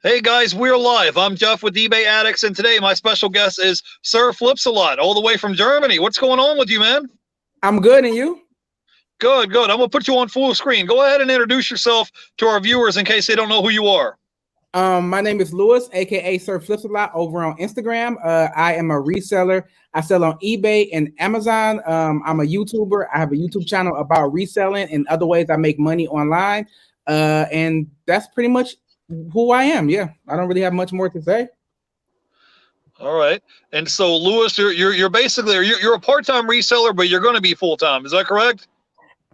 Hey guys, we're live. I'm Jeff with eBay Addicts, and today my special guest is Sir Flipz Alot, all the way from Germany. What's going on with you, man? I'm good, and you? Good, good. I'm gonna put you on full screen. Go ahead and introduce yourself to our viewers in case they don't know who you are. My name is Lewis, aka Sir Flipz Alot, over on Instagram. I am a reseller. I sell on eBay and Amazon. I'm a YouTuber. I have a YouTube channel about reselling and other ways I make money online. And that's pretty much who I am. Yeah, I don't really have much more to say. All right. And so, Lewis, you're basically you're a part-time reseller, but you're going to be full-time. Is that correct?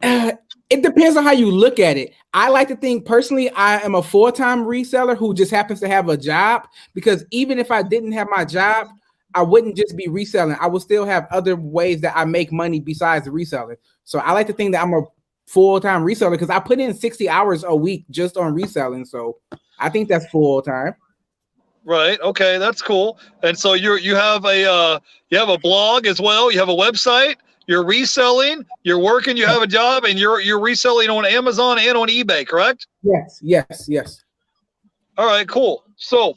It depends on how you look at it. I like to think personally, I am a full-time reseller who just happens to have a job, because even if I didn't have my job, I wouldn't just be reselling. I would still have other ways that I make money besides the reselling. So I like to think that I'm a full-time reseller because I put in 60 hours a week just on reselling. So I think that's full-time. Right. Okay, that's cool. And so you have a blog as well. You have a website. You're reselling. You're working. You have a job, and you're reselling on Amazon and on eBay. Correct? Yes. All right. Cool. So,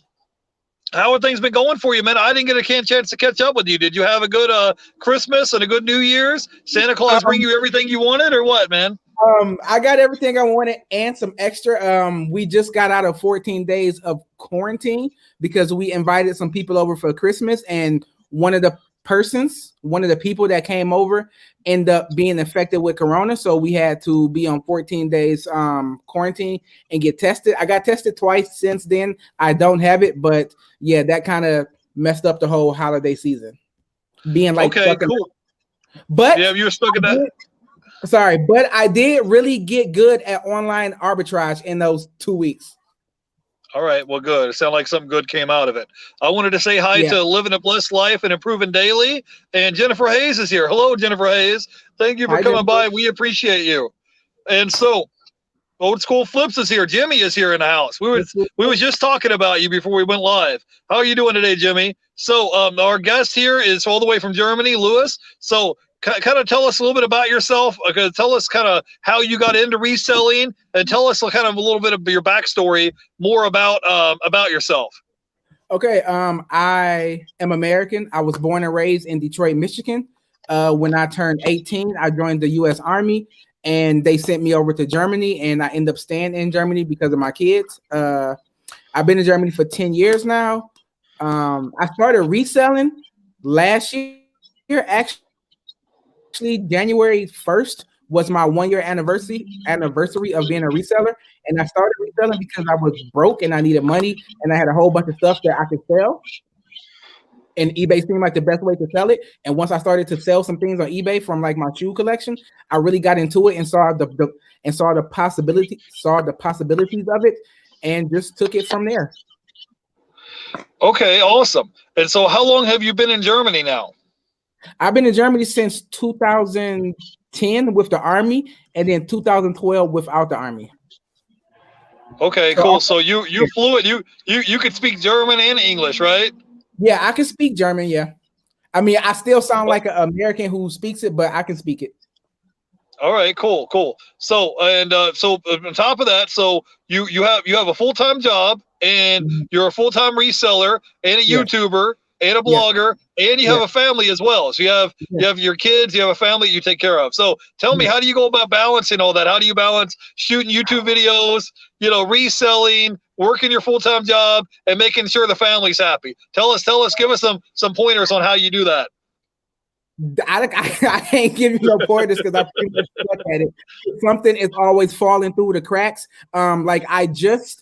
how have things been going for you, man? I didn't get a chance to catch up with you. Did you have a good Christmas and a good New Year's? Santa Claus bring you everything you wanted, or what, man? I got everything I wanted and some extra. We just got out of 14 days of quarantine because we invited some people over for Christmas, and one of the people that came over ended up being infected with corona. So we had to be on 14 days quarantine and get tested. I got tested twice since then. I don't have it, but yeah, that kind of messed up the whole holiday season. Being like, okay, cool. But yeah, you were stuck in that. Sorry, but I did really get good at online arbitrage in those 2 weeks. All right, well, good. It sounded like something good came out of it. I wanted to say hi to Living a Blessed Life and Improving Daily, and Jennifer Hayes is here. Hello, Jennifer Hayes. Thank you for coming by. We appreciate you. And so, Old School Flips is here. Jimmy is here in the house. We was just talking about you before we went live. How are you doing today, Jimmy? So, our guest here is all the way from Germany, Lewis. So, kind of tell us a little bit about yourself. Tell us kind of how you got into reselling, and tell us kind of a little bit of your backstory, more about yourself. Okay, I am American. I was born and raised in Detroit, Michigan. When I turned 18, I joined the U.S. Army, and they sent me over to Germany, and I ended up staying in Germany because of my kids. I've been in Germany for 10 years now. I started reselling last year, actually. January 1st was my 1-year anniversary of being a reseller. And I started reselling because I was broke and I needed money and I had a whole bunch of stuff that I could sell. And eBay seemed like the best way to sell it. And once I started to sell some things on eBay from like my shoe collection, I really got into it and saw the possibilities of it, and just took it from there. Okay, awesome. And so how long have you been in Germany now? I've been in Germany since 2010 with the Army, and then 2012 without the Army. Okay, cool. So you fluent. You could speak German and English, right? Yeah, I can speak German. Yeah, I mean, I still sound like an American who speaks it, but I can speak it. All right, cool. So so on top of that, so you have a full-time job, and you're a full-time reseller and a YouTuber and a blogger, and you have a family as well. So you have your kids, you have a family you take care of. So tell me, how do you go about balancing all that? How do you balance shooting YouTube videos, reselling, working your full-time job, and making sure the family's happy? Tell us, give us some pointers on how you do that. I can't give you no pointers because I pretty much suck at it. Something is always falling through the cracks. Like I just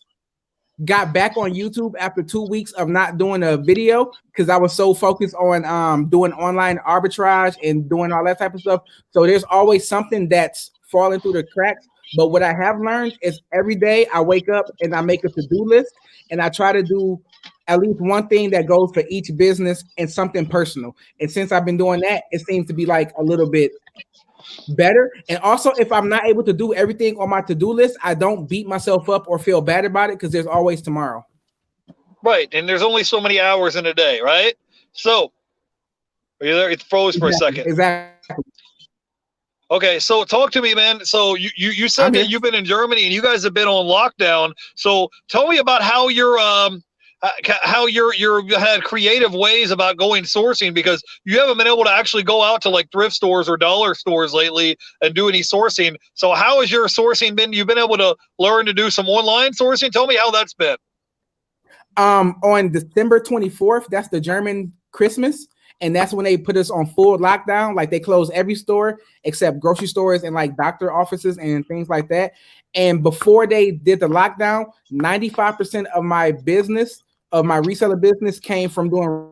got back on YouTube after 2 weeks of not doing a video because I was so focused on doing online arbitrage and doing all that type of stuff. So there's always something that's falling through the cracks. But what I have learned is every day I wake up and I make a to-do list, and I try to do at least one thing that goes for each business and something personal. And since I've been doing that, it seems to be like a little bit better. And also, if I'm not able to do everything on my to-do list, I don't beat myself up or feel bad about it because there's always tomorrow. Right. And there's only so many hours in a day, right? So, are you there? It froze for a second. Exactly. Okay, so talk to me, man. So you said I'm that here. you've been in Germany and you guys have been on lockdown. So tell me about how you had creative ways about going sourcing, because you haven't been able to actually go out to like thrift stores or dollar stores lately and do any sourcing. So how has your sourcing been? You've been able to learn to do some online sourcing. Tell me how that's been. On December 24th, that's the German Christmas. And that's when they put us on full lockdown. Like they closed every store except grocery stores and like doctor offices and things like that. And before they did the lockdown, 95% of my business, of my reseller business, came from doing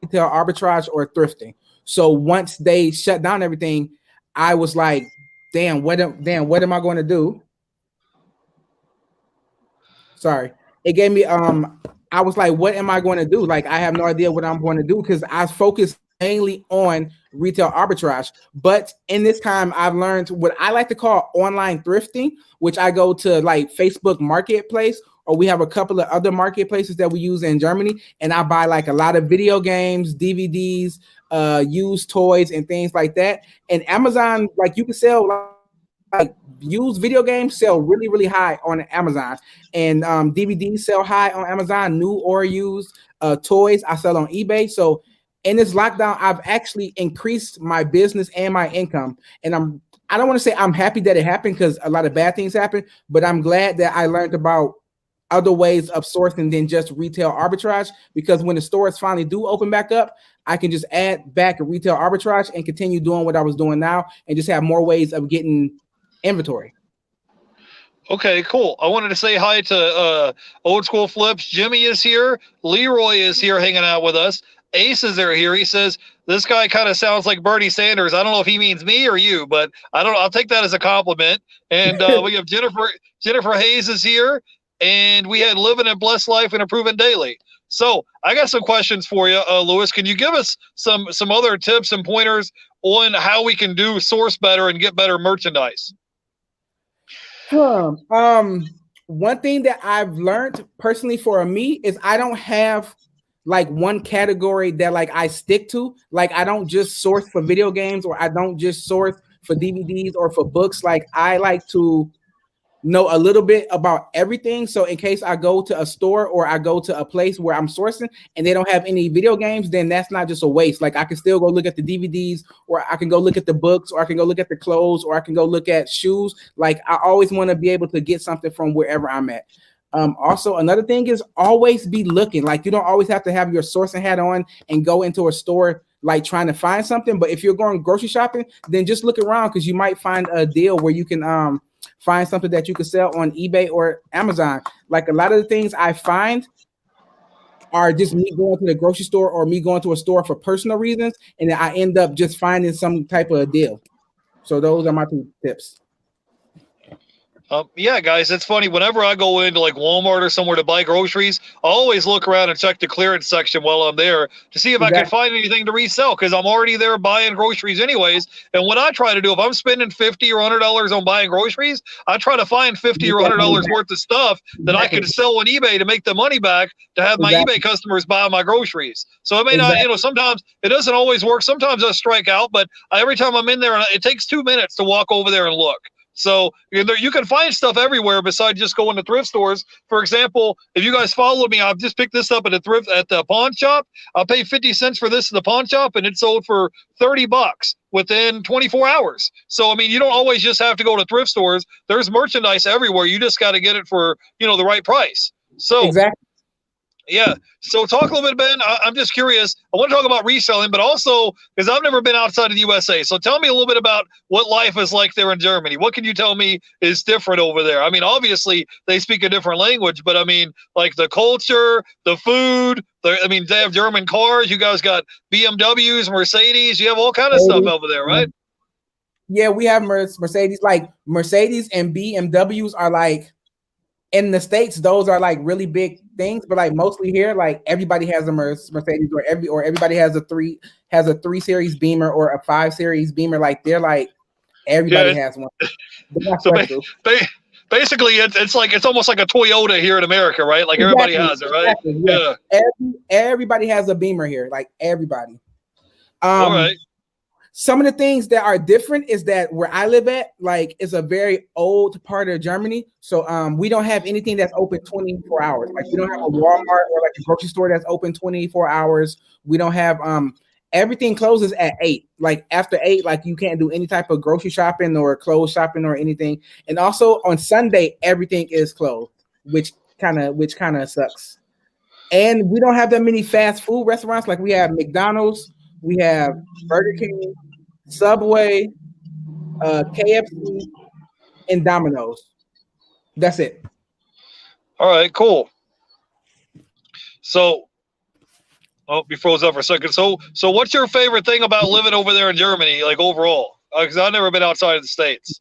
retail arbitrage or thrifting. So once they shut down everything, I was like, damn, what am I going to do? Sorry. It gave me I was like, what am I going to do? Like, I have no idea what I'm going to do because I focus mainly on retail arbitrage. But in this time, I've learned what I like to call online thrifting, which I go to like Facebook Marketplace, or we have a couple of other marketplaces that we use in Germany. And I buy like a lot of video games, DVDs, used toys and things like that. And Amazon, like you can sell like used video games sell really, really high on Amazon, and DVDs sell high on Amazon, new or used. Toys I sell on eBay. So in this lockdown, I've actually increased my business and my income, and I don't want to say I'm happy that it happened because a lot of bad things happen, but I'm glad that I learned about other ways of sourcing than just retail arbitrage, because when the stores finally do open back up, I can just add back a retail arbitrage and continue doing what I was doing now and just have more ways of getting inventory. Okay, cool. I wanted to say hi to Old School Flips. Jimmy is here. Leroy is here hanging out with us. Aces are here. He says, this guy kind of sounds like Bernie Sanders. I don't know if he means me or you, but I don't know. I'll take that as a compliment. And we have Jennifer Hayes is here. And we had Living a Blessed Life and Improving Daily. So I got some questions for you, Lewis. Can you give us some other tips and pointers on how we can do source better and get better merchandise? One thing that I've learned personally for me is I don't have like one category that like I stick to. Like I don't just source for video games, or I don't just source for DVDs or for books. Like I like to know a little bit about everything. So in case I go to a store or I go to a place where I'm sourcing and they don't have any video games, then that's not just a waste. Like I can still go look at the DVDs, or I can go look at the books, or I can go look at the clothes, or I can go look at shoes. Like I always want to be able to get something from wherever I'm at. Also, another thing is always be looking. Like you don't always have to have your sourcing hat on and go into a store like trying to find something. But if you're going grocery shopping, then just look around, because you might find a deal where you can find something that you can sell on eBay or Amazon. Like a lot of the things I find are just me going to the grocery store or me going to a store for personal reasons, and then I end up just finding some type of deal. So those are my 2 tips. Yeah, guys, it's funny. Whenever I go into like Walmart or somewhere to buy groceries, I always look around and check the clearance section while I'm there to see if I can find anything to resell, because I'm already there buying groceries anyways. And what I try to do, if I'm spending $50 or $100 on buying groceries, I try to find $50 or $100 worth of stuff that I can sell on eBay to make the money back to have my eBay customers buy my groceries. So it may not, sometimes it doesn't always work. Sometimes I strike out, but every time I'm in there, it takes 2 minutes to walk over there and look. So you can find stuff everywhere besides just going to thrift stores. For example, if you guys follow me, I've just picked this up at the pawn shop. I'll pay 50 cents for this at the pawn shop, and it sold for $30 within 24 hours. So, I mean, you don't always just have to go to thrift stores. There's merchandise everywhere. You just got to get it for, the right price. So exactly. Yeah. So talk a little bit, Ben. I'm just curious. I want to talk about reselling, but also because I've never been outside of the USA. So tell me a little bit about what life is like there in Germany. What can you tell me is different over there? I mean, obviously they speak a different language, but I mean, like the culture, the food, they have German cars. You guys got BMWs, Mercedes. You have all kind of stuff over there, right? Yeah, we have Mercedes. Like Mercedes and BMWs are like, in the States, those are like really big things, but like mostly here, like everybody has a Mercedes, or everybody has a 3 Series Beamer or a 5 Series Beamer. Like they're like everybody has one. So basically, it's almost like a Toyota here in America, right? Like everybody has it, right? Exactly, yeah. Everybody has a Beamer here, like everybody. All right. Some of the things that are different is that where I live at, like, is a very old part of Germany. So we don't have anything that's open 24 hours. Like we don't have a Walmart or like a grocery store that's open 24 hours. We don't have everything closes at 8. Like after 8, like you can't do any type of grocery shopping or clothes shopping or anything. And also on Sunday, everything is closed, which kind of sucks. And we don't have that many fast food restaurants. Like we have McDonald's, we have Burger King, Subway, KFC, and Domino's. That's it. All right, cool. So, oh, you froze up for a second. So what's your favorite thing about living over there in Germany, like overall? Because I've never been outside of the States.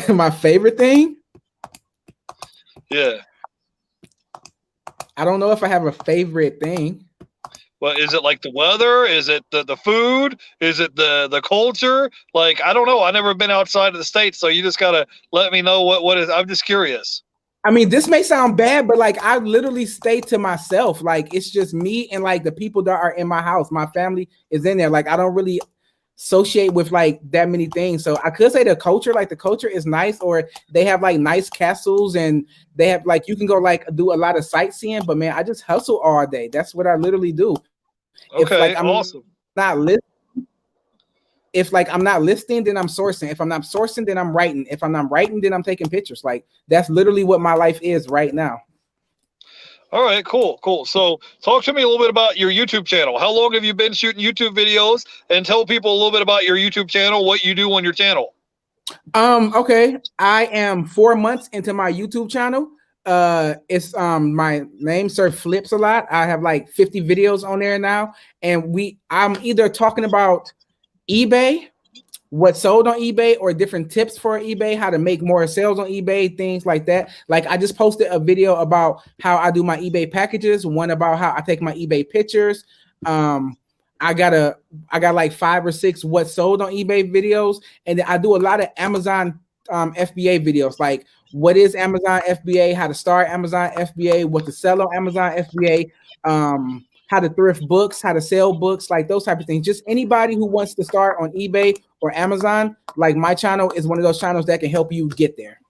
My favorite thing? Yeah. I don't know if I have a favorite thing. Well, is it like the weather? Is it the food? Is it the culture? Like, I don't know. I've never been outside of the States, so you just got to let me know what is. I'm just curious. I mean, this may sound bad, but like I literally stay to myself. Like it's just me and like the people that are in my house. My family is in there. Like I don't really associate with like that many things. So I could say the culture is nice, or they have like nice castles and they have like you can go like do a lot of sightseeing, but man, I just hustle all day. That's what I literally do. Okay, if like I'm awesome. not listening, if like I'm not listening, then I'm sourcing. If I'm not sourcing, then I'm writing. If I'm not writing, then I'm taking pictures. Like that's literally what my life is right now. All right, cool. So talk to me a little bit about your YouTube channel. How long have you been shooting YouTube videos? And tell people a little bit about your YouTube channel, what you do on your channel. Okay. I am 4 months into my YouTube channel. It's my name, Sir Flipz Alot. I have like 50 videos on there now. And I'm either talking about eBay, what sold on eBay, or different tips for eBay, how to make more sales on eBay, things like that. Like I just posted a video about how I do my eBay packages, one about how I take my eBay pictures. I got like 5 or 6 what sold on eBay videos, and then I do a lot of Amazon FBA videos, like what is Amazon FBA, how to start Amazon FBA, what to sell on Amazon FBA, how to thrift books, how to sell books, like those type of things. Just anybody who wants to start on eBay or Amazon, like my channel is one of those channels that can help you get there.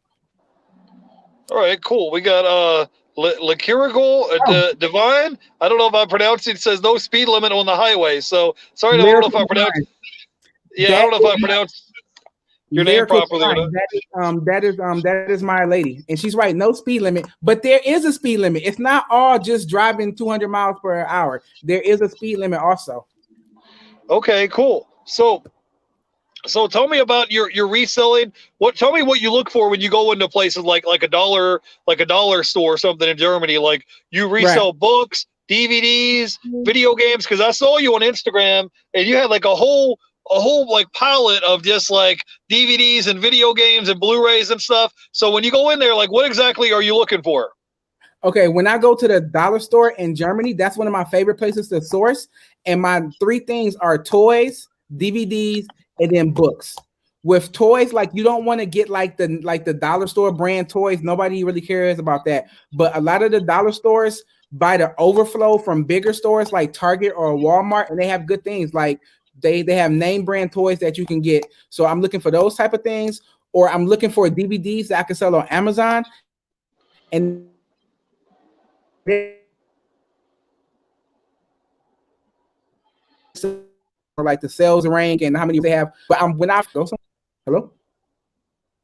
All right, cool. We got Lyrical Divine. I don't know if I pronounced it. It says no speed limit on the highway. So sorry, I don't know if I pronounced. Yeah, I don't know if I pronounced your name properly. That is my lady, and she's right. No speed limit, but there is a speed limit. It's not all just driving 200 miles per hour. There is a speed limit also. Okay, cool. So tell me about your reselling. Tell me what you look for when you go into places like a dollar store or something in Germany. Like you resell books, DVDs, video games. Because I saw you on Instagram and you had like a whole like palette of just like DVDs and video games and Blu-rays and stuff. So when you go in there, like what exactly are you looking for? Okay, when I go to the dollar store in Germany, that's one of my favorite places to source. And my 3 things are toys, DVDs, and then books. With toys, like you don't want to get like the dollar store brand toys. Nobody really cares about that. But a lot of the dollar stores buy the overflow from bigger stores like Target or Walmart, and they have good things. Like they have name brand toys that you can get. So I'm looking for those type of things, or I'm looking for DVDs that I can sell on Amazon. And or like the sales rank and how many they have. But when I go, hello.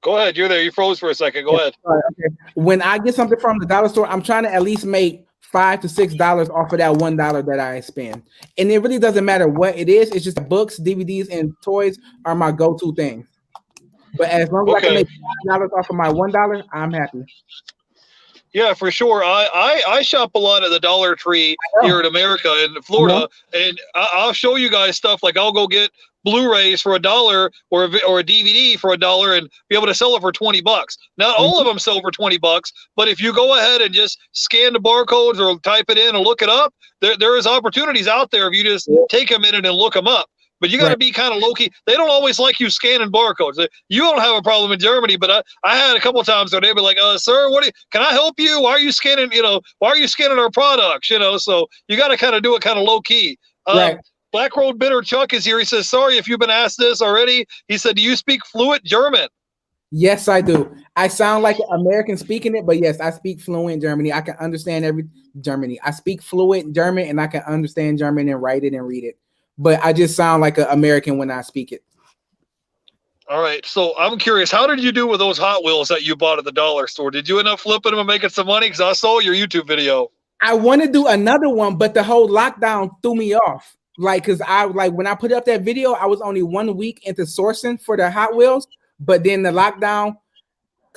Go ahead, you're there. You froze for a second. Go ahead. Okay. When I get something from the dollar store, I'm trying to at least make $5 to $6 off of that $1 that I spend. And it really doesn't matter what it is. It's just books, DVDs, and toys are my go-to things. But as long as I can make $5 off of my $1, I'm happy. Yeah, for sure. I shop a lot at the Dollar Tree here in America, in Florida, and I'll show you guys stuff. Like I'll go get Blu-rays for $1 or a DVD for $1 and be able to sell it for $20. Not all of them sell for $20, but if you go ahead and just scan the barcodes or type it in and look it up, there is opportunities out there if you just take a minute and look them up. But you got to be kind of low-key. They don't always like you scanning barcodes. You don't have a problem in Germany, but I had a couple of times where they'd be like, sir, can I help you? Why are you scanning, why are you scanning our products? So you got to kind of do it kind of low-key. Black Road Bitter Chuck is here. He says, sorry if you've been asked this already. He said, do you speak fluent German? Yes, I do. I sound like an American speaking it, but yes, I speak fluent Germany. I can understand Germany. I speak fluent German and I can understand German and write it and read it. But I just sound like an American when I speak it. All right. So I'm curious, how did you do with those Hot Wheels that you bought at the dollar store? Did you end up flipping them and making some money? Because I saw your YouTube video. I want to do another one, but the whole lockdown threw me off. Like, cause when I put up that video, I was only 1 week into sourcing for the Hot Wheels, but then the lockdown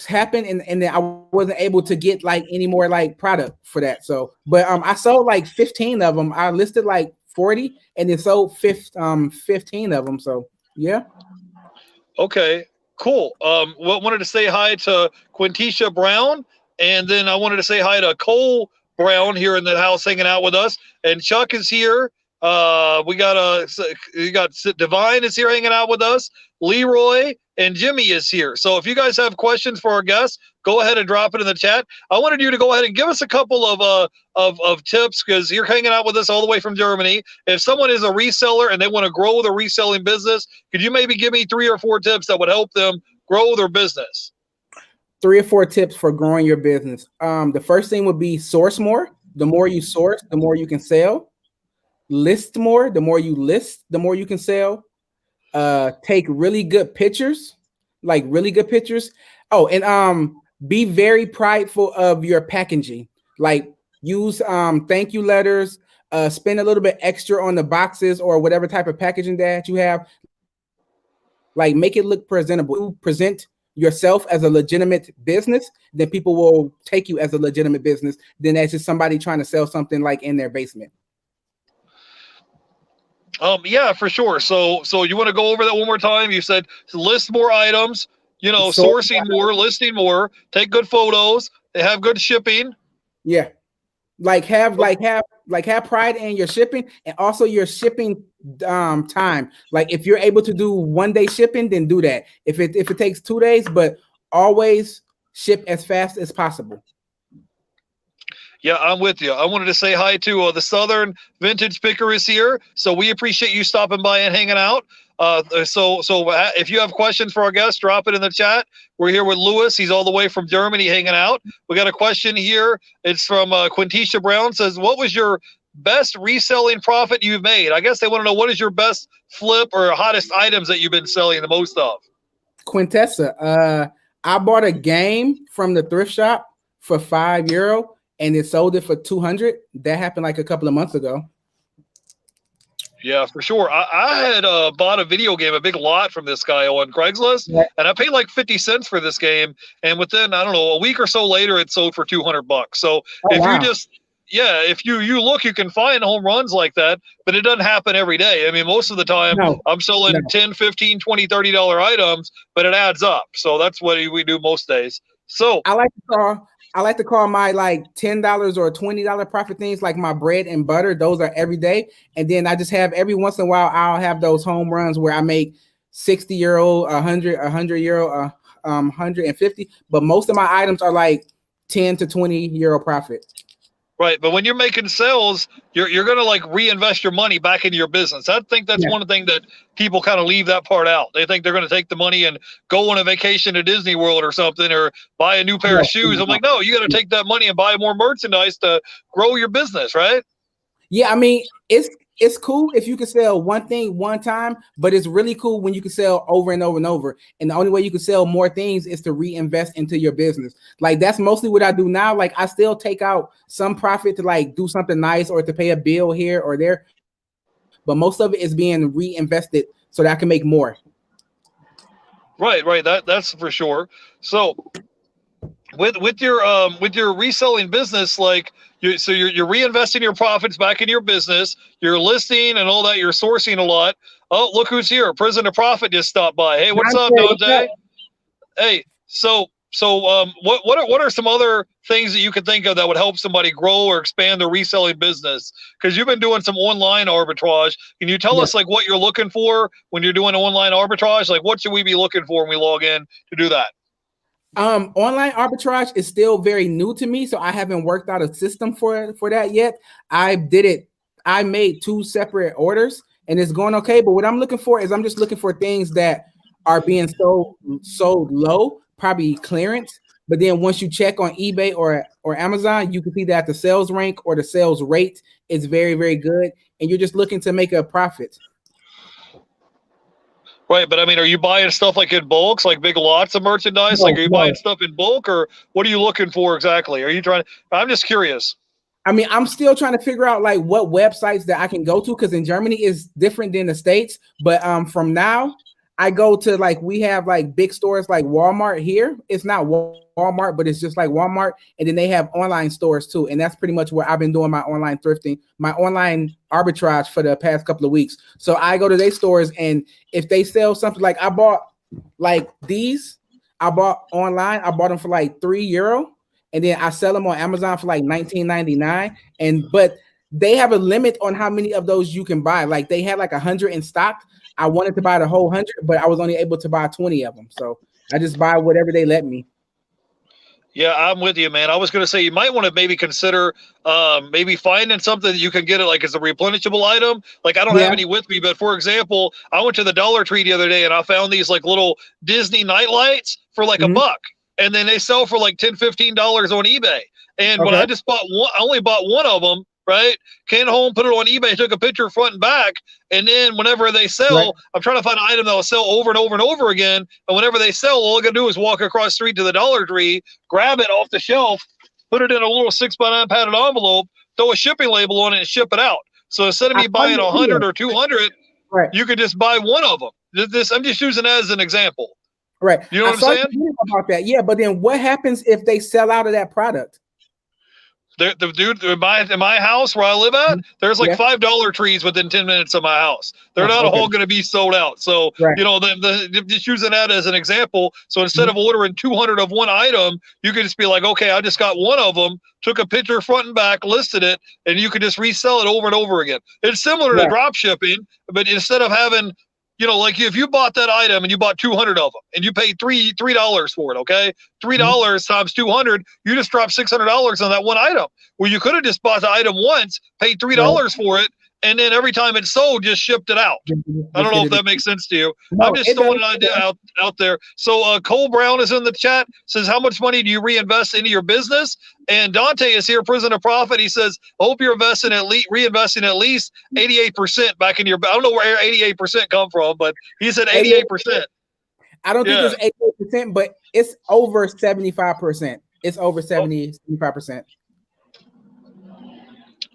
happened and then I wasn't able to get like any more like product for that. So, but I sold like 15 of them. I listed like 40 and then sold 15 of them. So yeah. Okay, cool. Wanted to say hi to Quintisha Brown, and then I wanted to say hi to Cole Brown here in the house hanging out with us. And Chuck is here. We got Divine is here hanging out with us. Leroy and Jimmy is here. So if you guys have questions for our guests, go ahead and drop it in the chat. I wanted you to go ahead and give us a couple of tips because you're hanging out with us all the way from Germany. If someone is a reseller and they want to grow their reselling business, could you maybe give me 3 or 4 tips that would help them grow their business? 3 or 4 tips for growing your business. The first thing would be source more. The more you source, the more you can sell. List more. The more you list, the more you can sell. Take really good pictures, like really good pictures. Oh, and be very prideful of your packaging. Like use thank you letters. Spend a little bit extra on the boxes or whatever type of packaging that you have. Like make it look presentable. You present yourself as a legitimate business, then people will take you as a legitimate business. Then that's just somebody trying to sell something like in their basement. Yeah, for sure. So you want to go over that one more time? You said list more items, sourcing more, listing more, take good photos, they have good shipping. Yeah. Have pride in your shipping and also your shipping time. Like if you're able to do 1 day shipping, then do that. If it takes 2 days, but always ship as fast as possible. Yeah, I'm with you. I wanted to say hi to the Southern Vintage Picker is here. So we appreciate you stopping by and hanging out. So if you have questions for our guests, drop it in the chat. We're here with Lewis. He's all the way from Germany hanging out. We got a question here. It's from Quintisha Brown. Says, what was your best reselling profit you've made? I guess they want to know what is your best flip or hottest items that you've been selling the most of. Quintessa, I bought a game from the thrift shop for €5 and it sold it for 200. That happened like a couple of months ago. Yeah, for sure. I had bought a video game, a big lot from this guy on Craigslist, and I paid like 50 cents for this game. And within, I don't know, a week or so later, it sold for $200. So if you look, you can find home runs like that, but it doesn't happen every day. I mean, most of the time I'm selling $10, $15, $20, $30 items, but it adds up. So that's what we do most days. So I like to call my like $10 or $20 profit things like my bread and butter. Those are every day. And then I just have every once in a while, I'll have those home runs where I make €60, 100, €100, 150. But most of my items are like 10 to €20 profit. Right, but when you're making sales, you're going to like reinvest your money back into your business. I think that's one thing that people kind of leave that part out. They think they're going to take the money and go on a vacation to Disney World or something or buy a new pair of shoes. I'm like, no, you got to take that money and buy more merchandise to grow your business, right? Yeah, I mean, it's cool if you can sell one thing one time, but it's really cool when you can sell over and over and over. And the only way you can sell more things is to reinvest into your business. Like that's mostly what I do now. Like I still take out some profit to like do something nice or to pay a bill here or there. But most of it is being reinvested so that I can make more. Right. That's for sure. So with your reselling business, like you're reinvesting your profits back in your business, you're listing and all that, you're sourcing a lot. Oh, look who's here. Prison of Profit just stopped by. Hey, what's up, Dante? Hey, so what are some other things that you could think of that would help somebody grow or expand their reselling business? Because you've been doing some online arbitrage. Can you tell us like what you're looking for when you're doing online arbitrage? Like what should we be looking for when we log in to do that? Online arbitrage is still very new to me, so I haven't worked out a system for that yet. I made 2 separate orders, and it's going okay. But what I'm looking for is I'm just looking for things that are being sold low, probably clearance. But then once you check on eBay or Amazon, you can see that the sales rank or the sales rate is very, very good, and you're just looking to make a profit. Right, but I mean, are you buying stuff like in bulks, like big lots of merchandise? Like, are you buying stuff in bulk, or what are you looking for exactly? Are you trying? I'm just curious. I mean, I'm still trying to figure out like what websites that I can go to, because in Germany is different than the States. But from now, I go to like, we have like big stores like Walmart here. It's not Walmart, but it's just like Walmart. And then they have online stores too. And that's pretty much where I've been doing my online thrifting, my online arbitrage for the past couple of weeks. So I go to their stores, and if they sell something, like I bought like these, I bought online, I bought them for like €3. And then I sell them on Amazon for like $19.99. But they have a limit on how many of those you can buy. Like they had like 100 in stock. I wanted to buy the whole 100, but I was only able to buy 20 of them. So I just buy whatever they let me. Yeah, I'm with you, man. I was going to say you might want to maybe consider maybe finding something that you can get it like as a replenishable item. Like I don't have any with me, but for example, I went to the Dollar Tree the other day and I found these like little Disney night lights for like $1. And then they sell for like $10, $15 on eBay. And when I just bought one, I only bought one of them, right? Came home, put it on eBay, took a picture front and back. And then whenever they sell, I'm trying to find an item that will sell over and over and over again. And whenever they sell, all I got to do is walk across the street to the Dollar Tree, grab it off the shelf, put it in a little 6x9 padded envelope, throw a shipping label on it, and ship it out. So instead of me buying 100 or 200, you could just buy one of them. I'm just using that as an example. Right. You know what I'm saying? About that. Yeah, but then what happens if they sell out of that product? The dude in my house where I live at, there's like $5 trees within 10 minutes of my house. They're not all going to be sold out. So, you know, just using that as an example. So instead of ordering 200 of one item, you could just be like, okay, I just got one of them, took a picture front and back, listed it, and you could just resell it over and over again. It's similar to drop shipping, but instead of having, you know, like if you bought that item and you bought 200 of them and you paid $3 for it, okay? $3 times 200, you just dropped $600 on that one item. Well, you could have just bought the item once, paid $3 for it, and then every time it's sold, just shipped it out. I don't know if that makes sense to you. I'm just throwing an idea out there. So Cole Brown is in the chat, says, how much money do you reinvest into your business? And Dante is here, Prison of Profit. He says, I hope you're reinvesting at least 88% back in your, I don't know where 88% come from, but he said 88%. I don't think it's 88%, but it's over 75%. It's over 75%.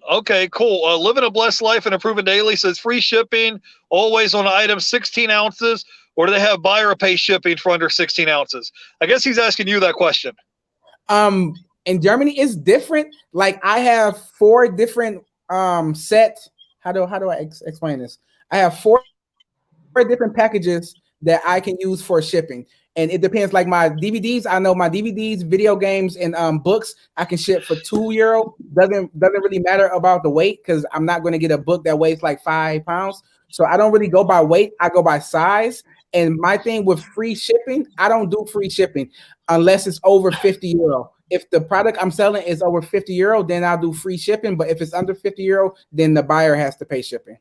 Okay, cool. Living a blessed life and improving daily says free shipping, always on items 16 ounces, or do they have buy or pay shipping for under 16 ounces? I guess he's asking you that question. In Germany, it's different. Like I have 4 different sets. How do I explain this? I have 4 different packages that I can use for shipping. And it depends, like my DVDs, I know my DVDs, video games, and books, I can ship for €2. Doesn't really matter about the weight, because I'm not going to get a book that weighs like 5 pounds. So I don't really go by weight. I go by size. And my thing with free shipping, I don't do free shipping unless it's over €50. If the product I'm selling is over €50, then I'll do free shipping. But if it's under €50, then the buyer has to pay shipping.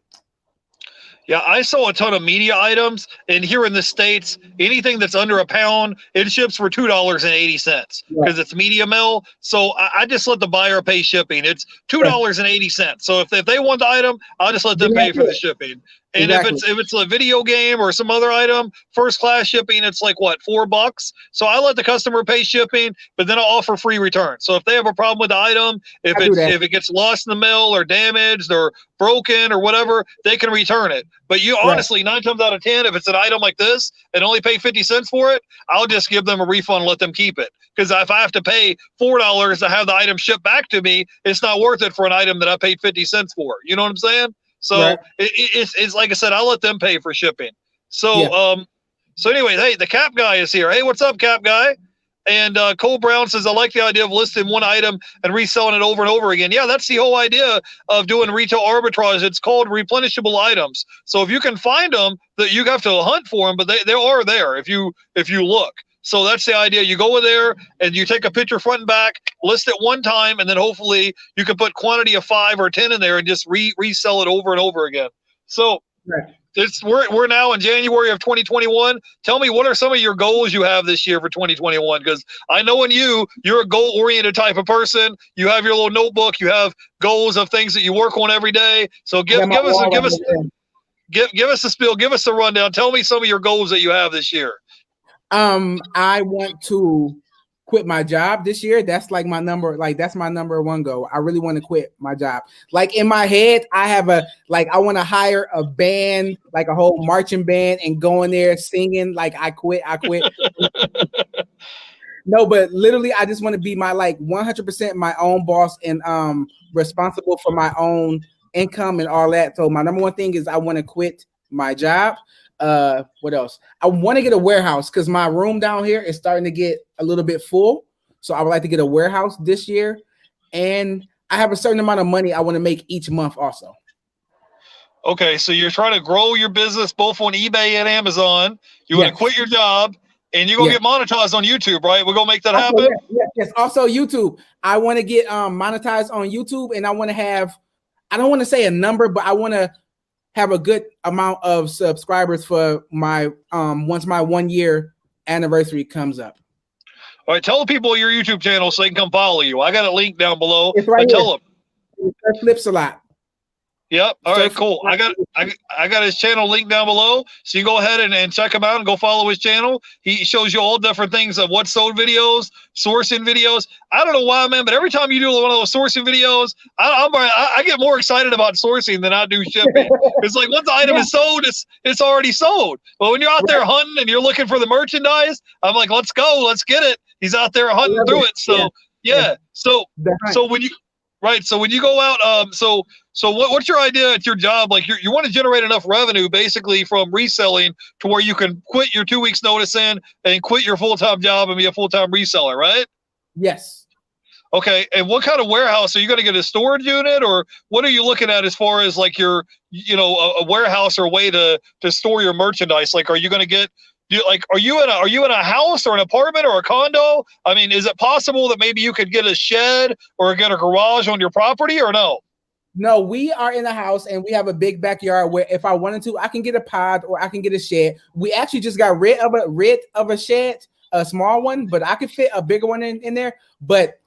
Yeah, I saw a ton of media items, and here in the States, anything that's under a pound, it ships for $2.80 because it's media mill. So I just let the buyer pay shipping. It's $2.80. So if they want the item, I'll just let them pay for the shipping. And if it's a video game or some other item, first class shipping, it's like what, $4? So I let the customer pay shipping, but then I'll offer free return. So if they have a problem with the item, if it gets lost in the mail or damaged or broken or whatever, they can return it. But you honestly, 9 times out of 10, if it's an item like this and only pay 50 cents for it, I'll just give them a refund and let them keep it. Because if I have to pay $4 to have the item shipped back to me, it's not worth it for an item that I paid 50 cents for. You know what I'm saying? So it's like I said, I'll let them pay for shipping. So so anyways, hey, the Cap Guy is here. Hey, what's up, Cap Guy? And Cole Brown says, I like the idea of listing one item and reselling it over and over again. Yeah, that's the whole idea of doing retail arbitrage. It's called replenishable items. So if you can find them, that you have to hunt for them, but they are there if you look. So that's the idea. You go in there and you take a picture front and back, list it one time, and then hopefully you can put quantity of 5 or 10 in there and just resell it over and over again. So Right. We're now in January of 2021. Tell me, what are some of your goals you have this year for 2021? Because I know you're a goal-oriented type of person. You have your little notebook. You have goals of things that you work on every day. So give us a spiel. Give us a rundown. Tell me some of your goals that you have this year. I want to quit my job this year. That's like that's my number one goal. I really want to quit my job. Like in my head, I want to hire a band, like a whole marching band, and go in there singing like I quit. No, but literally I just want to be my 100% my own boss and responsible for my own income and all that. So my number one thing is I want to quit my job. What else? I want to get a warehouse because my room down here is starting to get a little bit full. So I would like to get a warehouse this year. And I have a certain amount of money I want to make each month also. Okay, so you're trying to grow your business both on eBay and Amazon. You want to quit your job and you're going to get monetized on YouTube, right? We're going to make that happen? Yes. Also YouTube. I want to get monetized on YouTube, and I want to have, I don't want to say a number, but I want to have a good amount of subscribers for my once my 1 year anniversary comes up. All right, tell the people your YouTube channel so they can come follow you. I got a link down below. It's right Tell them. Sir Flipz Alot. Yep. All right, cool. I got his channel linked down below. So you go ahead and check him out and go follow his channel. He shows you all different things of what sold videos, sourcing videos. I don't know why, man, but every time you do one of those sourcing videos, I get more excited about sourcing than I do shipping. It's like once the item is sold, it's already sold. But when you're out there hunting and you're looking for the merchandise, I'm like, let's go, let's get it. He's out there hunting through it. So So when you So when you go out, so what's your idea at your job? Like you want to generate enough revenue basically from reselling to where you can quit your 2 weeks notice in and quit your full-time job and be a full-time reseller, right? Yes. Okay. And what kind of warehouse? Are you going to get a storage unit, or what are you looking at as far as like your, a warehouse or a way to store your merchandise? Like, are you going to get, are you in a house or an apartment or a condo? I mean, is it possible that maybe you could get a shed or get a garage on your property, or no? No, we are in a house and we have a big backyard where if I wanted to, I can get a pod or I can get a shed. We actually just got rid of a shed, a small one, but I could fit a bigger one in there. But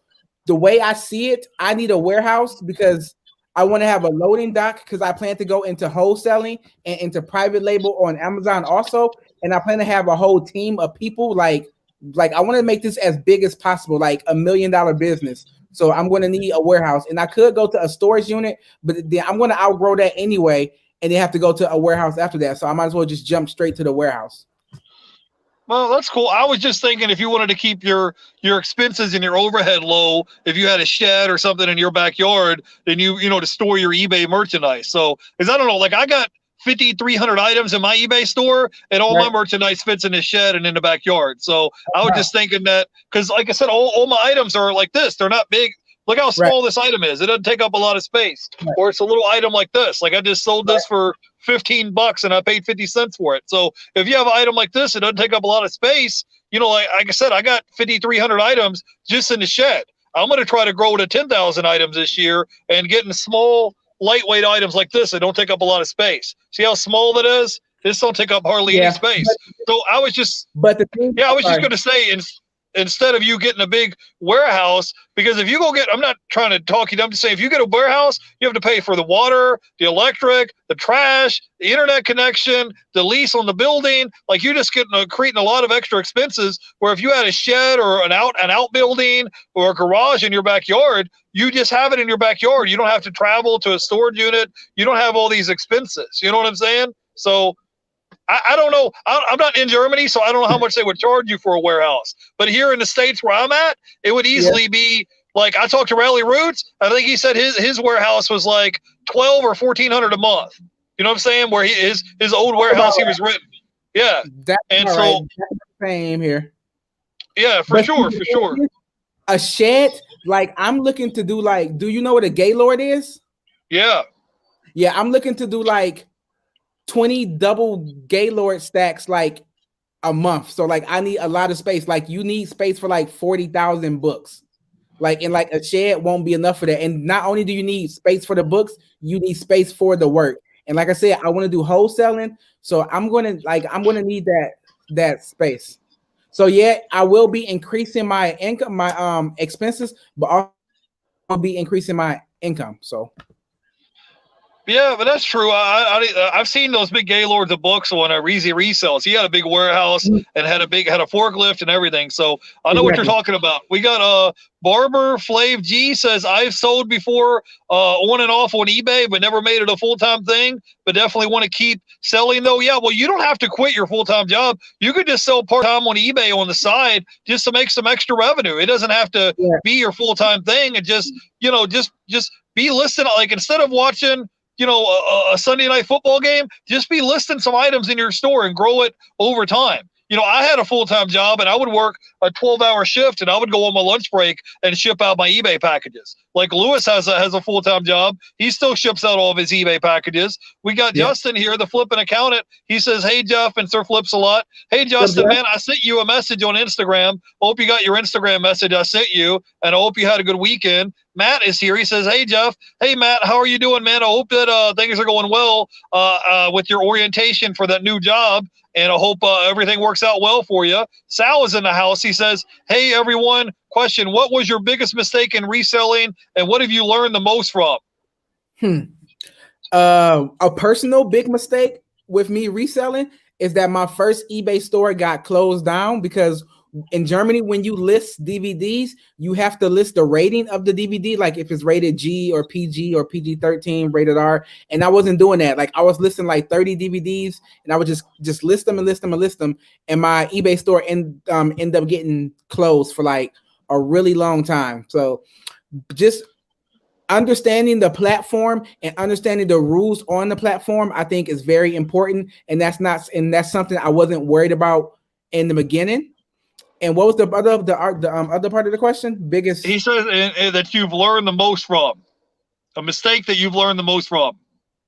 the way I see it, I need a warehouse because I want to have a loading dock because I plan to go into wholesaling and into private label on Amazon also. And I plan to have a whole team of people like I want to make this as big as possible, like $1 million business. So I'm going to need a warehouse, and I could go to a storage unit, but then I'm going to outgrow that anyway, and then have to go to a warehouse after that. So I might as well just jump straight to the warehouse. Well, that's cool. I was just thinking if you wanted to keep your expenses and your overhead low, if you had a shed or something in your backyard, then to store your eBay merchandise. So, because I don't know, like I got 5,300 items in my eBay store, and all my merchandise fits in the shed and in the backyard. So I was just thinking that, because like I said, all my items are like this. They're not big. Look how small this item is. It doesn't take up a lot of space. Or it's a little item like this. Like I just sold this for $15 and I paid 50 cents for it. So if you have an item like this, it doesn't take up a lot of space. Like I said, I got 5,300 items just in the shed. I'm going to try to grow to 10,000 items this year and getting small, lightweight items like this that don't take up a lot of space. See how small that is? This don't take up hardly any space. So I was just, I was just going to say, instead of you getting a big warehouse, because if you go get, I'm not trying to talk you, I'm just saying, if you get a warehouse, you have to pay for the water, the electric, the trash, the internet connection, the lease on the building. Like you just creating a lot of extra expenses, where if you had a shed or an outbuilding or a garage in your backyard, you just have it in your backyard. You don't have to travel to a storage unit. You don't have all these expenses. You know what I'm saying? So I don't know. I'm not in Germany, so I don't know how much they would charge you for a warehouse. But here in the States where I'm at, it would easily be like, I talked to Rally Roots. I think he said his warehouse was like $1,200 or $1,400 a month. You know what I'm saying? Where his old warehouse he was renting. Yeah. That's the same here. Yeah, for sure. A shed, like I'm looking to do do you know what a Gaylord is? Yeah. Yeah, I'm looking to do 20 double Gaylord stacks a month. So I need a lot of space. You need space for 40,000 books. And a shed won't be enough for that. And not only do you need space for the books, you need space for the work. And like I said, I want to do wholesaling. So I'm gonna need that space. So yeah, I will be increasing my income, my expenses, but I'll be increasing my income. So Yeah, but that's true. I've seen those big Gaylords of books on Reezy resells. He had a big warehouse and had a forklift and everything. So I know what you're talking about. We got Barber Flav G says I've sold before on and off on eBay, but never made it a full-time thing. But definitely want to keep selling though. Yeah, well, you don't have to quit your full-time job. You could just sell part-time on eBay on the side just to make some extra revenue. It doesn't have to be your full-time thing. And just just be listening. Like instead of watching a Sunday night football game, just be listing some items in your store and grow it over time. I had a full-time job and I would work a 12-hour shift and I would go on my lunch break and ship out my eBay packages. Like Lewis has a full-time job. He still ships out all of his eBay packages. We got Justin here, the flipping accountant. He says, hey, Jeff and Sir Flipz Alot. Hey, Justin, man, I sent you a message on Instagram. Hope you got your Instagram message I sent you, and I hope you had a good weekend. Matt is here. He says, hey, Jeff. Hey, Matt, how are you doing, man? I hope that things are going well with your orientation for that new job. And I hope everything works out well for you. Sal is in the house. He says, hey, everyone, question, what was your biggest mistake in reselling and what have you learned the most from? A personal big mistake with me reselling is that my first eBay store got closed down because in Germany, when you list DVDs, you have to list the rating of the DVD, like if it's rated G or PG-13, rated R. And I wasn't doing that. Like I was listing like 30 DVDs, and I would just list them. And my eBay store end up getting closed for like a really long time. So just understanding the platform and understanding the rules on the platform, I think is very important. And that's something I wasn't worried about in the beginning. And what was the other part of the question? Biggest. He says that you've learned the most from a mistake that you've learned the most from.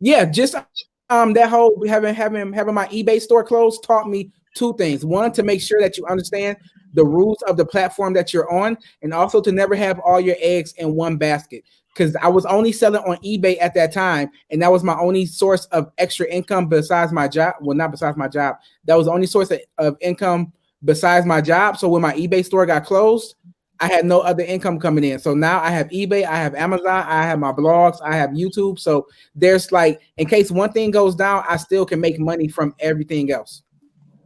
Yeah, just that whole having my eBay store closed taught me two things. One, to make sure that you understand the rules of the platform that you're on, and also to never have all your eggs in one basket. Because I was only selling on eBay at that time, and that was my only source of extra income besides my job. Well, not besides my job. That was the only source of income besides my job. So when my eBay store got closed, I had no other income coming in. So now I have eBay, I have Amazon, I have my blogs, I have YouTube. So there's like, in case one thing goes down, I still can make money from everything else.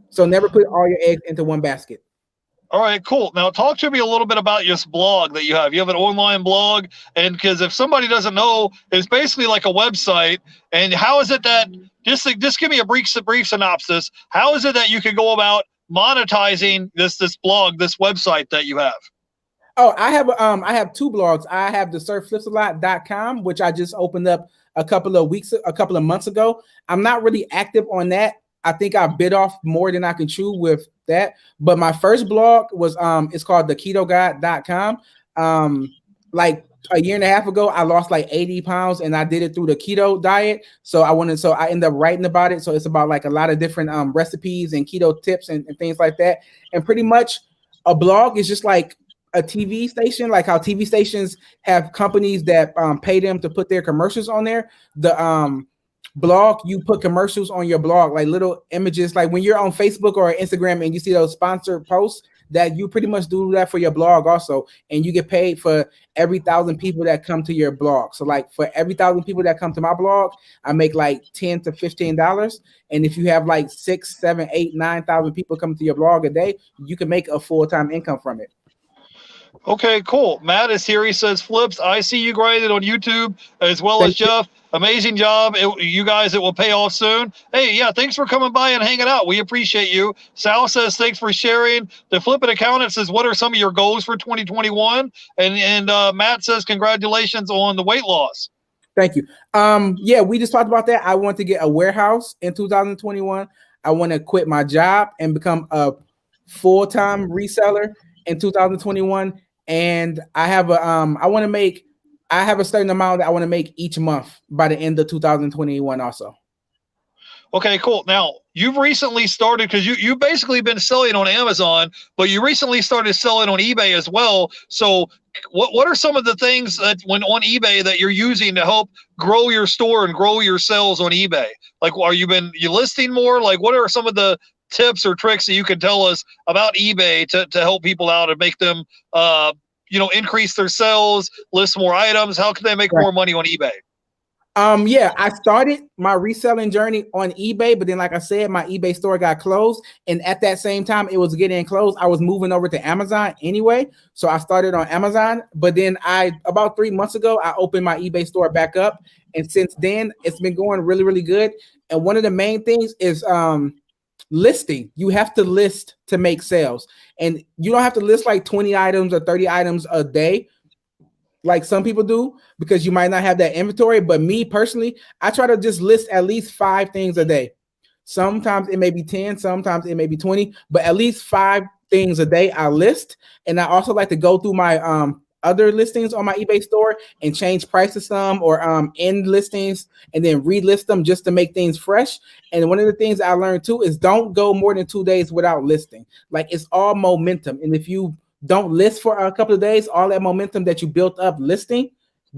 So never put all your eggs into one basket. All right, cool. Now talk to me a little bit about this blog that you have. You have an online blog, and because if somebody doesn't know, it's basically like a website. And how is it that just give me a brief synopsis? How is it that you can go about monetizing this blog, this website that you have? Oh, I have two blogs. I have the sirflipsalot.com, which I just opened up a couple of months ago. I'm not really active on that. I think I bit off more than I can chew with that. But my first blog was it's called theketoguide.com. Like a year and a half ago, I lost like 80 pounds and I did it through the keto diet. So I ended up writing about it. So it's about like a lot of different recipes and keto tips and things like that. And pretty much a blog is just like a TV station, like how TV stations have companies that pay them to put their commercials on there. The blog, you put commercials on your blog, like little images, like when you're on Facebook or Instagram and you see those sponsored posts, that you pretty much do that for your blog also, and you get paid for every 1,000 people that come to your blog. So like for every 1,000 people that come to my blog, I make like $10 to $15. And if you have like 6, 7, 8, 9,000 people come to your blog a day, you can make a full-time income from it. Okay, cool. Matt is here. He says, Flips, I see you grinding on YouTube as well as Jeff. Amazing job. You guys, it will pay off soon. Hey, yeah, thanks for coming by and hanging out. We appreciate you. Sal says, thanks for sharing. The Flippin' Accountant says, what are some of your goals for 2021? And Matt says, congratulations on the weight loss. Thank you. Yeah, we just talked about that. I want to get a warehouse in 2021. I want to quit my job and become a full-time reseller in 2021. And I have I have a certain amount that I want to make each month by the end of 2021 also. Okay, cool. Now you've recently started because you've basically been selling on Amazon, but you recently started selling on eBay as well. So what are some of the things that when on eBay that you're using to help grow your store and grow your sales on eBay? Like, are you listing more? Like, what are some of the tips or tricks that you can tell us about eBay to help people out and make them increase their sales, list more items? How can they make more money on eBay? Yeah, I started my reselling journey on eBay, but then, like I said, my eBay store got closed. And at that same time it was getting closed, I was moving over to Amazon anyway. So I started on Amazon, but then about 3 months ago, I opened my eBay store back up. And since then, it's been going really, really good. And one of the main things is listing. You have to list to make sales. And you don't have to list like 20 items or 30 items a day like some people do, because you might not have that inventory. But me personally, I try to just list at least 5 things a day. Sometimes it may be 10, sometimes it may be 20, but at least 5 things a day I list. And I also like to go through my other listings on my eBay store and change prices some, or end listings and then relist them just to make things fresh. And one of the things I learned too is don't go more than 2 days without listing. Like, it's all momentum. And if you don't list for a couple of days, all that momentum that you built up listing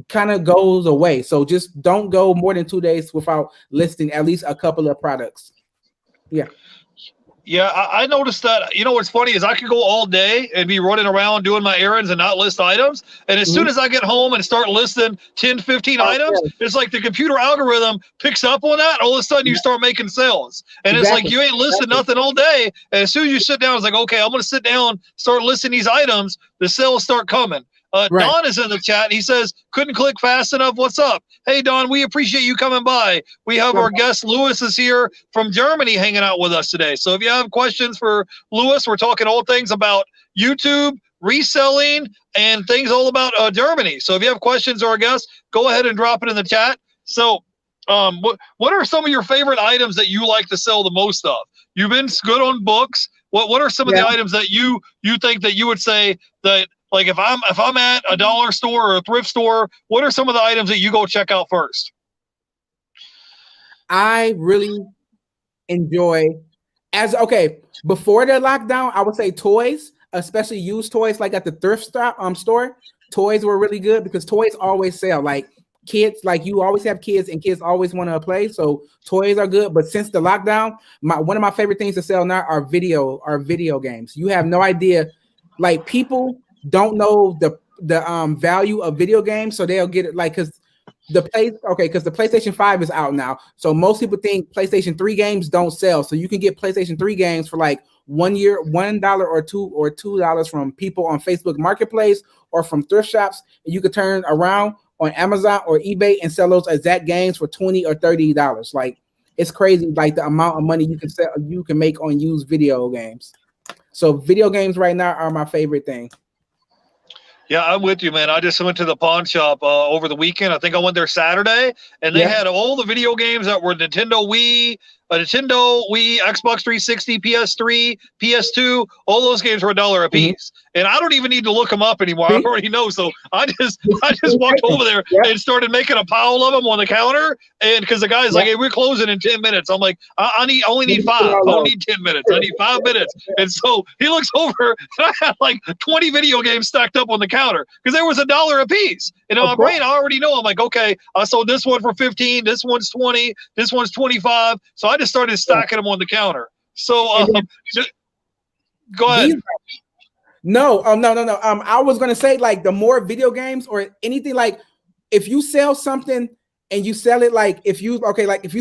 kind of goes away. So just don't go more than 2 days without listing at least a couple of products. Yeah. Yeah, I noticed that. You know what's funny is I could go all day and be running around doing my errands and not list items. And as soon as I get home and start listing 10, 15 items, it's like the computer algorithm picks up on that. All of a sudden you start making sales. And it's like you ain't listing nothing all day. And as soon as you sit down, it's like, okay, I'm going to sit down, start listing these items. The sales start coming. Don is in the chat. He says, couldn't click fast enough. What's up? Hey, Don, we appreciate you coming by. We have our guest, Lewis, is here from Germany hanging out with us today. So if you have questions for Lewis, we're talking all things about YouTube, reselling, and things all about Germany. So if you have questions or a guest, go ahead and drop it in the chat. So what are some of your favorite items that you like to sell the most of? You've been good on books. What are some of the items that you think that you would say that, like, if I'm at a dollar store or a thrift store, what are some of the items that you go check out first? I really enjoy before the lockdown, I would say toys, especially used toys, like at the thrift store. Toys were really good because toys always sell. Like, kids, like, you always have kids and kids always want to play, so toys are good. But since the lockdown, one of my favorite things to sell now are video games. You have no idea, like, people don't know the value of video games, so they'll get it, like, because the PlayStation 5 is out now, so most people think PlayStation 3 games don't sell. So you can get PlayStation 3 games for like $1 or $2 from people on Facebook Marketplace or from thrift shops, and you can turn around on Amazon or eBay and sell those exact games for $20 or $30. Like, it's crazy, like, the amount of money you can make on used video games. So video games right now are my favorite thing. Yeah, I'm with you, man. I just went to the pawn shop over the weekend. I think I went there Saturday, and they had all the video games that were Nintendo Wii, Xbox 360, PS3, PS2. All those games were $1 a piece, and I don't even need to look them up anymore. I already know. So I just walked over there and started making a pile of them on the counter. And because the guy's like, "Hey, we're closing in 10 minutes." I'm like, I only need 5. I don't need 10 minutes. I need 5 minutes. And so he looks over, and I had like 20 video games stacked up on the counter because there was $1 a piece. And in my brain, I already know. I'm like, okay, I sold this one for 15. This one's 20. This one's 25. So I just started stacking them on the counter. So go ahead. No. I was gonna say, like, the more video games or anything, like, if you sell something and you sell it, like, if you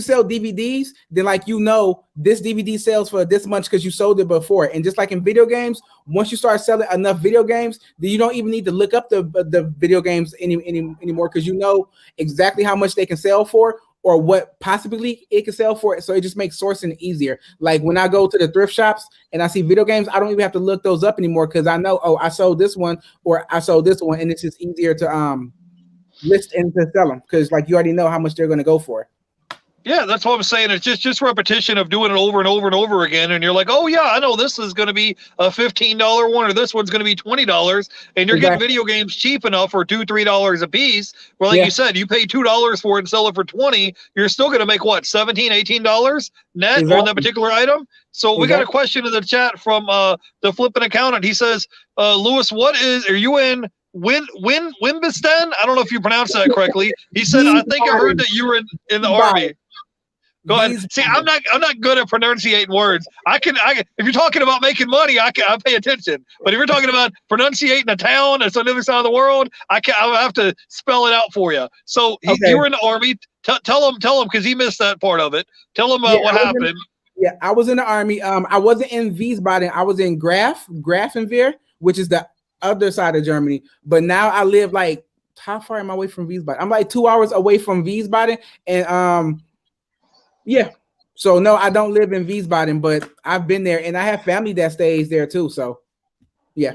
sell DVDs, then, like, this DVD sells for this much because you sold it before. And just like in video games, once you start selling enough video games, then you don't even need to look up the video games anymore, because you know exactly how much they can sell for, or what possibly it can sell for. So it just makes sourcing easier. Like, when I go to the thrift shops and I see video games, I don't even have to look those up anymore, because I know, I sold this one or I sold this one, and it's just easier to list and to sell them, because, like, you already know how much they're going to go for. Yeah, that's what I'm saying. It's just repetition of doing it over and over and over again. And you're like, oh, yeah, I know this is going to be a $15 one or this one's going to be $20. And you're getting Exactly. video games cheap enough for $2, $3 a piece. Where, like Yeah. you said, you pay $2 for it and sell it for 20, you're still going to make what, $17, $18 net on that particular item? So we got a question in the chat from the flipping accountant. He says, Lewis, are you in Wimbistan? I don't know if you pronounced that correctly. He said, I think I heard that you were in the Army. Go ahead. See, I'm not good at pronunciating words. If you're talking about making money, I pay attention. But if you're talking about pronunciating a town that's on the other side of the world, I'll have to spell it out for you. So you were in the Army. Tell him because he missed that part of it. Tell him what happened. I was in the Army. I wasn't in Wiesbaden. I was in Grafenwehr, which is the other side of Germany. But now I live like, how far am I away from Wiesbaden? I'm like 2 hours away from Wiesbaden, and yeah. So no, I don't live in Wiesbaden, but I've been there, and I have family that stays there too. So yeah.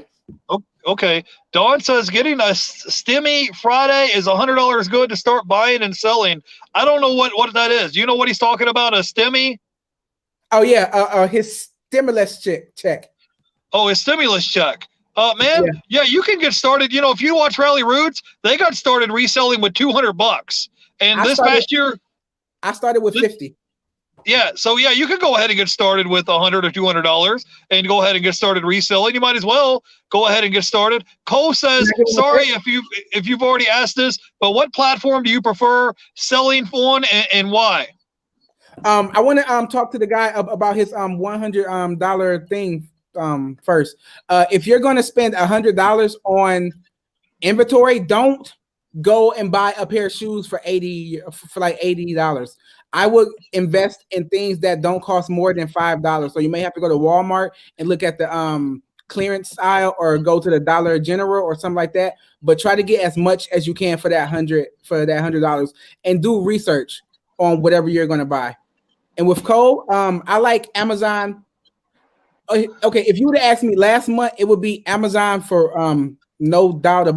Okay. Dawn says getting a Stimmy Friday is $100 good to start buying and selling. I don't know what that is. Do you know what he's talking about? A Stimmy? Oh yeah, his stimulus check. Oh, his stimulus check. Man, yeah, you can get started. You know, if you watch Rally Roots, they got started reselling with $200. And past year, I started with 50. Yeah, so yeah, you could go ahead and get started with $100 or $200 and go ahead and get started reselling. You might as well go ahead and get started. Cole says, sorry if you've already asked this, but what platform do you prefer selling on and why? I want to talk to the guy about his $100 thing first. If you're going to spend $100 on inventory, don't go and buy a pair of shoes for like $80. I would invest in things that don't cost more than $5. So you may have to go to Walmart and look at the clearance aisle, or go to the Dollar General or something like that. But try to get as much as you can for that $100 and do research on whatever you're going to buy. And with Cole, I like Amazon. Okay, if you would have asked me last month, it would be Amazon for no doubt.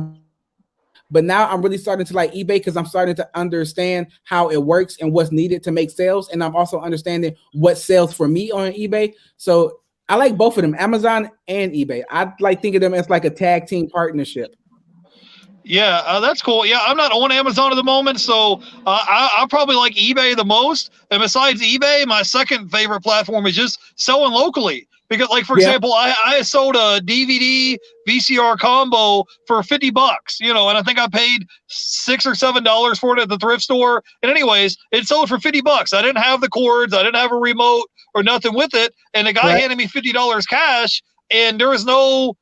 But now I'm really starting to like eBay because I'm starting to understand how it works and what's needed to make sales. And I'm also understanding what sells for me on eBay. So I like both of them, Amazon and eBay. I like think of them as like a tag team partnership. Yeah, that's cool. Yeah, I'm not on Amazon at the moment, so I probably like eBay the most. And besides eBay, my second favorite platform is just selling locally. Because, like, for example, I sold a DVD VCR combo for $50, you know, and I think I paid $6 or $7 for it at the thrift store. And anyways, it sold for $50. I didn't have the cords, I didn't have a remote or nothing with it, and the guy handed me $50 cash, and there was no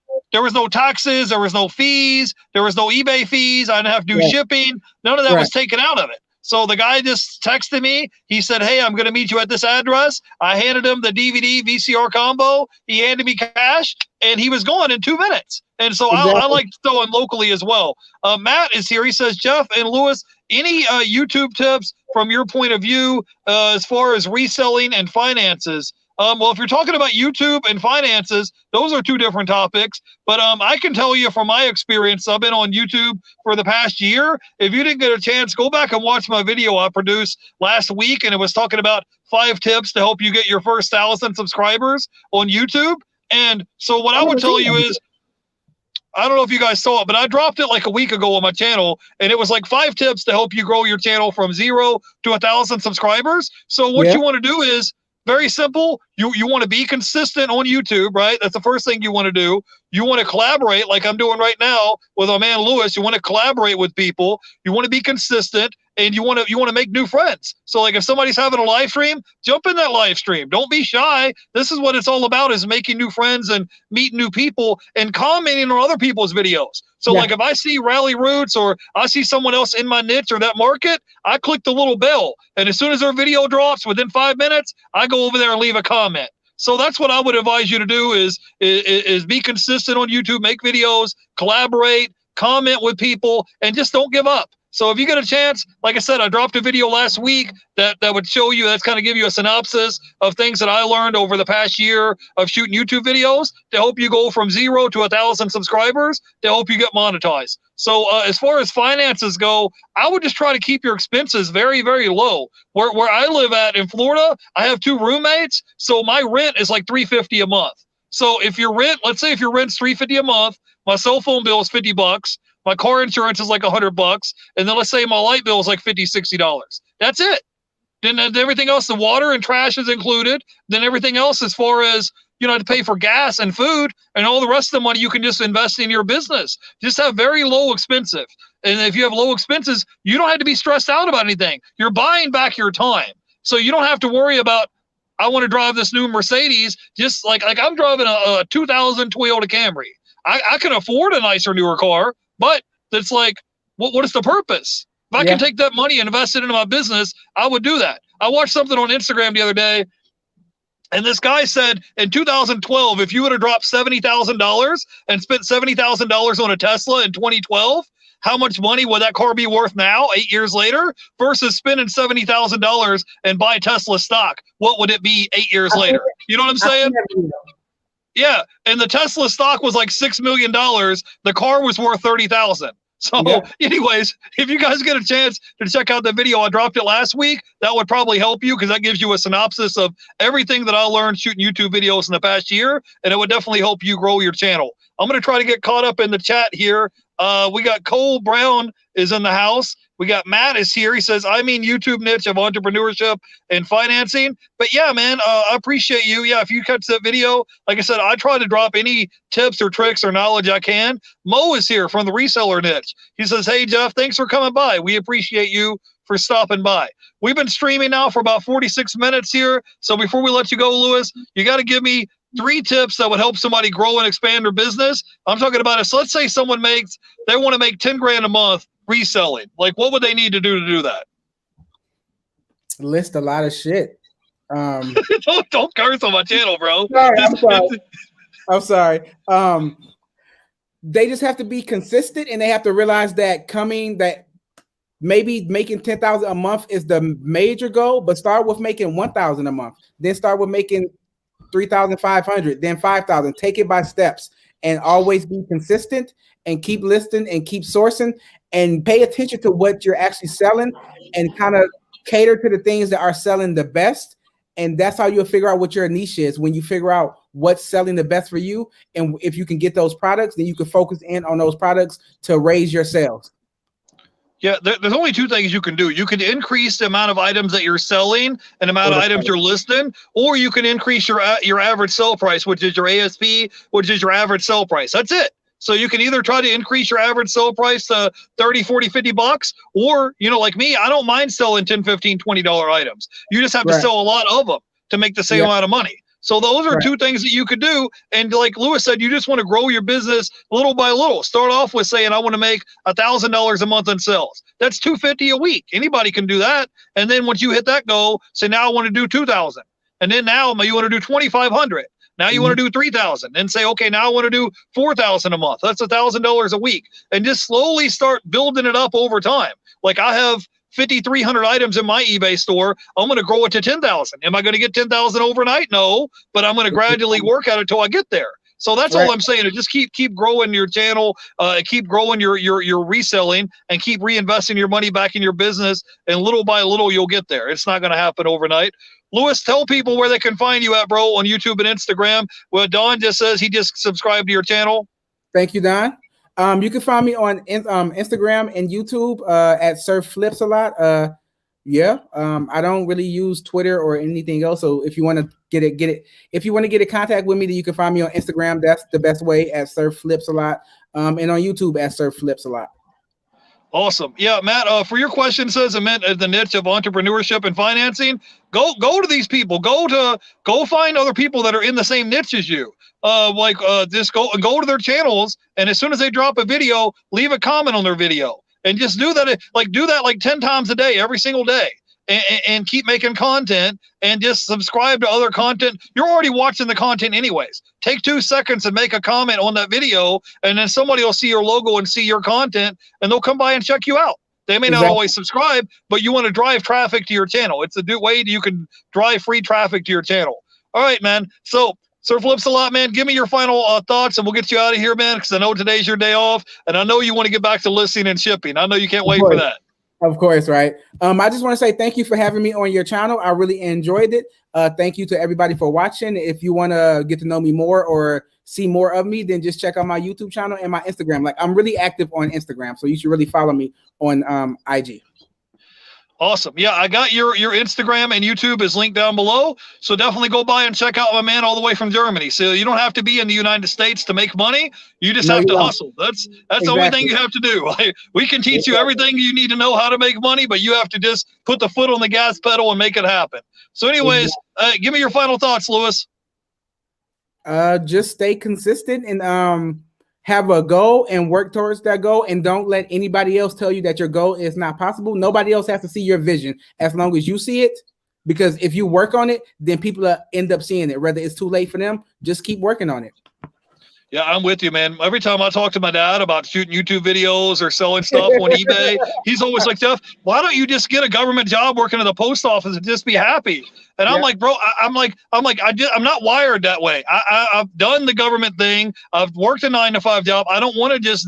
taxes, there was no fees, there was no eBay fees, I didn't have to do shipping. None of that was taken out of it. So the guy just texted me. He said, hey, I'm going to meet you at this address. I handed him the DVD VCR combo. He handed me cash, and he was gone in 2 minutes. And so I like selling locally as well. Matt is here. He says, Jeff and Lewis, any YouTube tips from your point of view as far as reselling and finances? Well, if you're talking about YouTube and finances, those are two different topics. But I can tell you from my experience, I've been on YouTube for the past year. If you didn't get a chance, go back and watch my video I produced last week, and it was talking about 5 tips to help you get your first 1,000 subscribers on YouTube. And so what I would tell you is, I don't know if you guys saw it, but I dropped it like a week ago on my channel, and it was like 5 tips to help you grow your channel from 0 to 1,000 subscribers. So what you want to do is, very simple. You want to be consistent on YouTube, right? That's the first thing you want to do. You want to collaborate like I'm doing right now with our man Lewis. You want to collaborate with people. You want to be consistent, and you want to make new friends. So like if somebody's having a live stream, jump in that live stream. Don't be shy. This is what it's all about, is making new friends and meeting new people and commenting on other people's videos. So like if I see Rally Roots or I see someone else in my niche or that market, I click the little bell. And as soon as their video drops, within 5 minutes, I go over there and leave a comment. So that's what I would advise you to do is be consistent on YouTube, make videos, collaborate, comment with people, and just don't give up. So if you get a chance, like I said, I dropped a video last week that would show you, that's kind of give you a synopsis of things that I learned over the past year of shooting YouTube videos to help you go from 0 to 1,000 subscribers to help you get monetized. So as far as finances go, I would just try to keep your expenses very, very low. Where I live at in Florida, I have 2 roommates, so my rent is like $350 a month. So if your rent, let's say if your rent's $350 a month, my cell phone bill is $50. My car insurance is like $100, and then let's say my light bill is like $50, $60. That's it. Then everything else, the water and trash is included. Then everything else, as far as to pay for gas and food and all the rest of the money, you can just invest in your business. Just have very low expensive. And if you have low expenses, you don't have to be stressed out about anything. You're buying back your time, so you don't have to worry about, I want to drive this new Mercedes. Just like I'm driving a 2000 Toyota Camry. I can afford a nicer, newer car. But it's like, what is the purpose? If I can take that money and invest it into my business, I would do that. I watched something on Instagram the other day, and this guy said in 2012, if you would have dropped $70,000 and spent $70,000 on a Tesla in 2012, how much money would that car be worth now, 8 years later, versus spending $70,000 and buy Tesla stock? What would it be 8 years later? You know what I'm saying? Yeah, and the Tesla stock was like $6 million. The car was worth $30,000. So, anyways, if you guys get a chance to check out the video, I dropped it last week. That would probably help you because that gives you a synopsis of everything that I learned shooting YouTube videos in the past year, and it would definitely help you grow your channel. I'm going to try to get caught up in the chat here. We got Cole Brown is in the house. We got Matt is here. He says, I mean YouTube niche of entrepreneurship and financing. But yeah, man, I appreciate you. Yeah, if you catch that video, like I said, I try to drop any tips or tricks or knowledge I can. Mo is here from the Reseller niche. He says, hey, Jeff, thanks for coming by. We appreciate you for stopping by. We've been streaming now for about 46 minutes here. So before we let you go, Lewis, you got to give me 3 tips that would help somebody grow and expand their business. I'm talking about it. So let's say someone they want to make 10 grand a month reselling. Like, what would they need to do that? List a lot of shit. Don't curse on my channel, bro. Sorry, I'm sorry. They just have to be consistent, and they have to realize that maybe making 10,000 a month is the major goal, but start with making 1,000 a month. Then start with making 3,500, then 5,000. Take it by steps and always be consistent and keep listing and keep sourcing and pay attention to what you're actually selling and kind of cater to the things that are selling the best. And that's how you'll figure out what your niche is. When you figure out what's selling the best for you, and if you can get those products, then you can focus in on those products to raise your sales. Yeah, there's only 2 things you can do. You can increase the amount of items that you're selling and the amount of items you're listing, or you can increase your average sell price, which is your ASP, which is your average sell price. That's it. So you can either try to increase your average sell price to 30, 40, 50 bucks, or, like me, I don't mind selling 10, 15, $20 items. You just have to sell a lot of them to make the same amount of money. So those are 2 things that you could do. And like Lewis said, you just want to grow your business little by little. Start off with saying, I want to make $1,000 a month in sales. That's $250 a week. Anybody can do that. And then once you hit that goal, say, now I want to do 2,000. And then now you want to do 2,500. Now you want to do 3,000 and say, okay, now I want to do 4,000 a month. That's $1,000 a week. And just slowly start building it up over time. Like I have 5,300 items in my eBay store. I'm going to grow it to 10,000. Am I going to get 10,000 overnight? No, but I'm going to gradually work at it till I get there. So that's all I'm saying. Just keep growing your channel, keep growing your reselling, and keep reinvesting your money back in your business. And little by little, you'll get there. It's not going to happen overnight. Lewis, tell people where they can find you at, bro, on YouTube and Instagram. Well, Don just says he just subscribed to your channel. Thank you, Don. You can find me on Instagram and YouTube at Sir Flipz Alot. I don't really use Twitter or anything else. So if you want to get it. If you want to get in contact with me, then you can find me on Instagram. That's the best way, at Sir Flipz Alot. And on YouTube at Sir Flipz Alot. Awesome. Yeah, Matt, for your question, says the niche of entrepreneurship and financing, go to these people. Go find other people that are in the same niche as you. Just go to their channels, and as soon as they drop a video, leave a comment on their video. And just do that like 10 times a day, every single day. And keep making content, and just subscribe to other content. You're already watching the content anyways. Take 2 seconds and make a comment on that video, and then somebody will see your logo and see your content, and they'll come by and check you out. They may not always subscribe, but you want to drive traffic to your channel. It's a way you can drive free traffic to your channel. All right, man. So Sir Flipz Alot, man, give me your final thoughts, and we'll get you out of here, man, because I know today's your day off, and I know you want to get back to listing and shipping. I know you can't wait for that. Of course, right. I just want to say thank you for having me on your channel. I really enjoyed it. Thank you to everybody for watching. If you want to get to know me more or see more of me, then just check out my YouTube channel and my Instagram. Like, I'm really active on Instagram, so you should really follow me on IG. Awesome. Yeah, I got your Instagram and YouTube is linked down below. So definitely go by and check out my man all the way from Germany. So you don't have to be in the United States to make money. You just have to hustle. That's the only thing you have to do. We can teach you everything you need to know how to make money, but you have to just put the foot on the gas pedal and make it happen. So anyways, give me your final thoughts, Lewis. Just stay consistent and have a goal and work towards that goal, and don't let anybody else tell you that your goal is not possible. Nobody else has to see your vision as long as you see it, because if you work on it, then people end up seeing it. Whether it's too late for them, just keep working on it. Yeah, I'm with you, man. Every time I talk to my dad about shooting YouTube videos or selling stuff on eBay, he's always like, Jeff, why don't you just get a government job working at the post office and just be happy? And I'm like, bro, I'm not wired that way. I've done the government thing. I've worked a 9-to-5 job. I don't want to just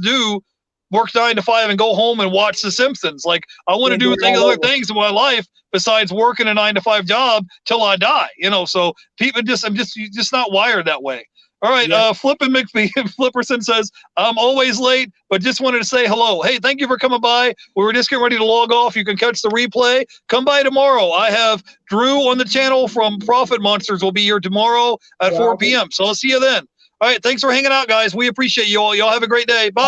work 9 to 5 and go home and watch The Simpsons. Like, I want to do other things in my life besides working a 9-to-5 job till I die. So people I'm just not wired that way. All right, Flippin' Flipperson says, I'm always late, but just wanted to say hello. Hey, thank you for coming by. We were just getting ready to log off. You can catch the replay. Come by tomorrow. I have Drew on the channel from Profit Monsters will be here tomorrow at 4 p.m. So I'll see you then. All right, thanks for hanging out, guys. We appreciate you all. Y'all have a great day. Bye.